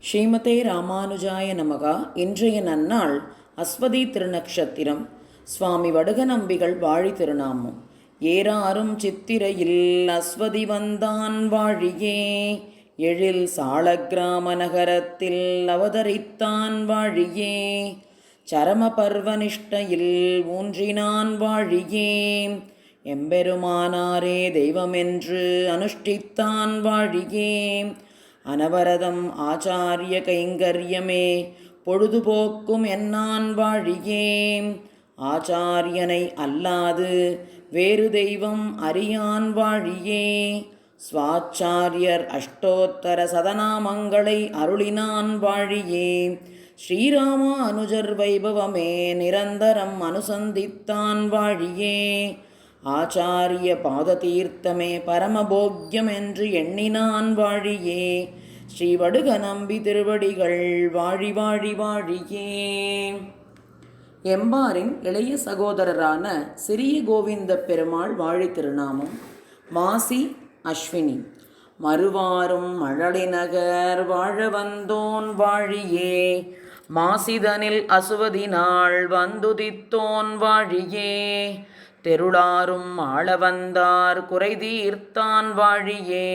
ஸ்ரீமதே ராமானுஜாய நமகா. இன்றைய நன்னாள் அஸ்வதி திருநக்ஷத்திரம். சுவாமி வடுகநம்பிகள் வாழி திருநாமம். ஏறாரும் சித்திரையில் அஸ்வதி வந்தான் வாழியே, எழில் சாளக்கிராம நகரத்தில் அவதரித்தான் வாழியே, சரம பர்வனிஷ்டையில் ஊன்றினான் வாழியே, எம்பெருமானாரே தெய்வமென்று அனுஷ்டித்தான் வாழியே, அனவரதம் ஆச்சாரிய கைங்கரியமே பொழுதுபோக்கும் என்னான் வாழியே, ஆச்சாரியனை அல்லாது வேறு தெய்வம் அறியான் வாழியே, ஸ்வாச்சாரியர் அஷ்டோத்தர சதநாமங்களை அருளினான் வாழியே, ஸ்ரீராமா அனுஜர் வைபவமே நிரந்தரம் அனுசந்தித்தான் வாழியே, ஆச்சாரிய பாததீர்த்தமே பரமபோக்கியம் என்று எண்ணினான் வாழியே, ஸ்ரீ வடுகநம்பி திருவடிகள் வாழி வாழி வாழியே. எம்பாரின் இளைய சகோதரரான சிறிய கோவிந்த பெருமாள் வாழி திருநாமம். மாசி அஸ்வினி. மறுவாரும் மழலிநகர் வாழ வந்தோன் வாழியே, மாசிதனில் அசுவதி நாள் வந்துதித்தோன் வாழியே, தெருளாரும் ஆளவந்தார் குறை தீர்த்தான் வாழியே,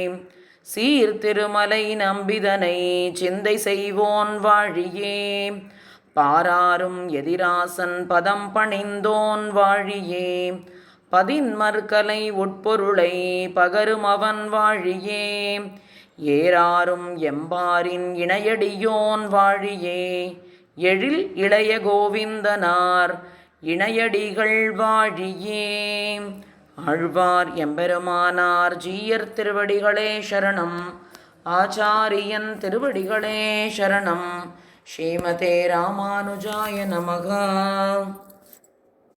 சீர்திருமலை நம்பிதனை சிந்தை செய்வோன் வாழியே, பாராரும் எதிராசன் பதம் பணிந்தோன் வாழியே, பதின்மற்கலை உட்பொருளை பகரும் அவன் வாழியே, ஏறாரும் எம்பாரின் இணையடியோன் வாழியே, எழில் இளைய கோவிந்தனார் இணையடிகள் வாழியே. ஆழ்வார் எம்பெருமானார் ஜீயர் திருவடிகளே சரணம். ஆச்சாரியன் திருவடிகளே சரணம். ஸ்ரீமதே ராமானுஜாய நமக.